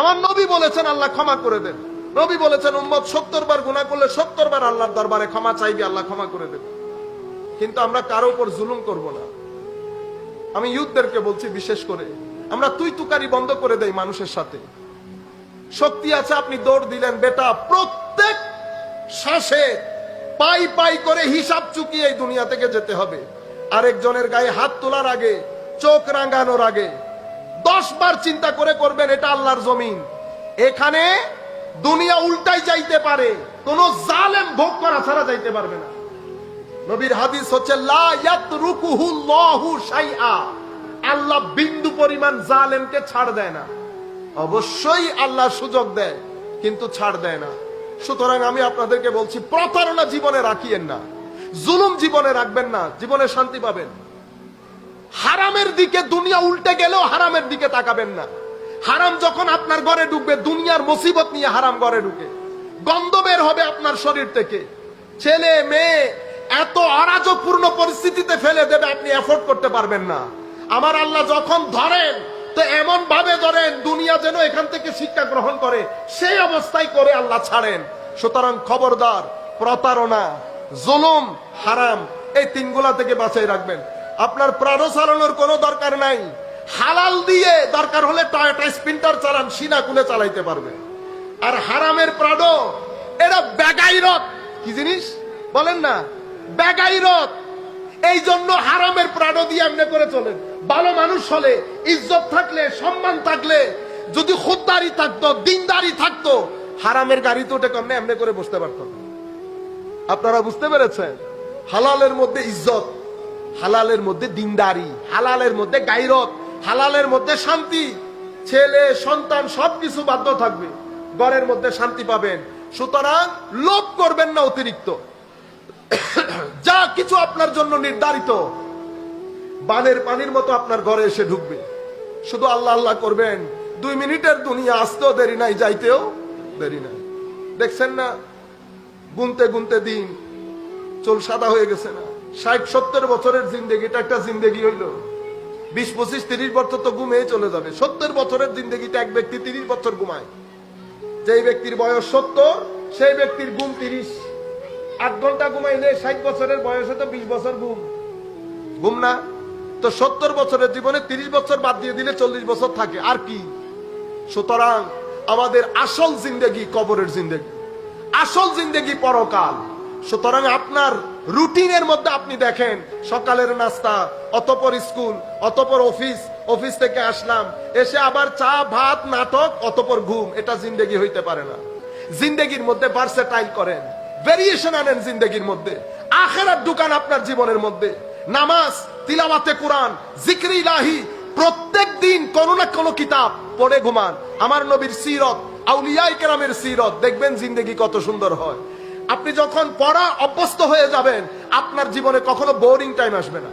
আমার নবী বলেছেন আল্লাহ ক্ষমা করে দেন। নবী বলেছেন উম্মত 70 বার গুনাহ করলে 70 বার আল্লাহর দরবারে ক্ষমা চাইবে, আল্লাহ ক্ষমা করে দেবে। কিন্তু আমরা কারো উপর জুলুম করব না। আমি ইউথদেরকে বলছি, বিশেষ করে আমরা তুই তুকারি বন্ধ করে দেই মানুষের সাথে। শক্তি আছে, আপনি দৌড় দিলেন, বেটা প্রত্যেক শ্বাসে পাই পাই করে হিসাব চুকিয়ে এই দুনিয়া থেকে যেতে হবে। আরেকজনের গায়ে হাত তোলার আগে, চোখ রাঙানোর আগে 10 বার চিন্তা করে করবেন। এটা আল্লাহর জমিন, এখানে দুনিয়া উল্টাই যাইতে পারে, কোন জালেম ভোগ করা ছাড়া যাইতে পারবে না। নবীর হাদিস হচ্ছে লা ইয়াতরুকুহুল্লাহু শাইআ, আল্লাহ বিন্দু পরিমাণ জালেমকে ছাড় দেয় না। অবশ্যই আল্লাহ সুযোগ দেয়, কিন্তু ছাড় দেয় না। সুতরাং আমি আপনাদেরকে বলছি, প্রতারণা জীবনে রাখিয়েন না, জুলুম জীবনে রাখবেন না, জীবনে শান্তি পাবেন। হারামের দিকে দুনিয়া উল্টে গেলেও হারামের দিকে তাকাবেন না। হারাম যখন আপনার ঘরে ঢুকবে, দুনিয়ার মুসিবত নিয়ে হারাম ঘরে ঢুকে, গন্ধ বের হবে আপনার শরীর থেকে, ছেলে মেয়ে এত অরাজকপূর্ণ পরিস্থিতিতে ফেলে দেবে, আপনি এফোর্ড করতে পারবেন না। আমার আল্লাহ যখন ধরেন তো এমন ভাবে ধরেন দুনিয়া যেন এখান থেকে শিক্ষা গ্রহণ করে, সেই অবস্থায় করে আল্লাহ ছাড়েন। সুতরাং খবরদার, প্রতারণা, জুলুম, হারাম, এই তিনগুলা থেকে বাঁচাই রাখবেন। আপনার প্রাণ চালানোর কোনো দরকার নাই, হালাল দিয়ে দরকার হলে টয়োটা স্পিন্টার চালান, সিনা কুলে চালাইতে পারবে। আর হারামের প্রাণো, এটা বেগাইরত। কি জিনিস বলেন না? বেগাইরত। এই জন্য হারামের প্রাণো দিয়ে এমনি করে চলেন। ভালো মানুষ হলে, ইজ্জত থাকলে, সম্মান থাকলে, যদি খুদদারি থাকতো, দিনদারি থাকতো, হারামের গাড়িতে উঠে কেমনে এমনি করে বসতে পারত। আপনারা বুঝতে পেরেছেন? হালালের মধ্যে ইজ্জত, হালালের মধ্যে দিনদারি, হালালের মধ্যে গায়রত, হালালের মধ্যে শান্তি। ছেলে সন্তান সবকিছু বাধ্য থাকবে, ঘরের মধ্যে শান্তি পাবেন। সুতরাং লোভ করবেন না অতিরিক্ত। যা কিছু আপনার জন্য নির্ধারিত, বানের পানির মতো আপনার ঘরে এসে ঢুকবে। শুধু আল্লাহ আল্লাহ করবেন। 2 মিনিটের দুনিয়া, আসতেও দেরি নাই, যাইতেও দেরি নাই। দেখছেন না, গুনতে গুনতে দিন চুল সাদা হয়ে গেছে না? 60-70 বছরের জিন্দেগিটা একটা জিন্দেগি হইল। 20-25-30 বছর তো ঘুমিয়ে চলে যাবে। 70 বছরের জিন্দেগিতে এক ব্যক্তি 30 বছর ঘুমায়। যেই ব্যক্তির বয়স 70, সেই ব্যক্তির ঘুম 30। 8 ঘন্টা ঘুমাইলে 60 বছরের বয়সে তো 20 বছর ঘুম না? তো 70 বছরের জীবনে 30 বছর বাদ দিয়ে দিলে 40 বছর থাকে, আর কি? সুতরাং আমাদের আসল জিন্দেগি কবরের জিন্দেগি, আসল জিন্দেগি পরকাল। সুতরাং আপনার রুটিনের মধ্যে আপনি দেখেন, সকালের নাস্তা, অতঃপর স্কুল, অতঃপর অফিস, অফিস থেকে আসলাম, এসে আবার চা ভাত নাটক, অতঃপর ঘুম। এটা জিন্দেগি হইতে পারে না। জিন্দেগির মধ্যে ভার্সেটাইল করেন, ভেরিয়েশন আনেন জিন্দেগির মধ্যে। আখিরাত ঢুকান আপনার জীবনের মধ্যে। নামাজ, তিলাওয়াতে কোরআন, জিকরে ইলাহি, প্রত্যেক দিন কোন না কোন কিতাব পড়ে ঘুমান। আমার নবীর সিরত, আউলিয়ায়ে কেরামের সিরত, দেখবেন জিন্দেগি কত সুন্দর হয়। আপনি যখন পড়া অভ্যস্ত হয়ে যাবেন, আপনার জীবনে কখনো বোরিং টাইম আসবে না।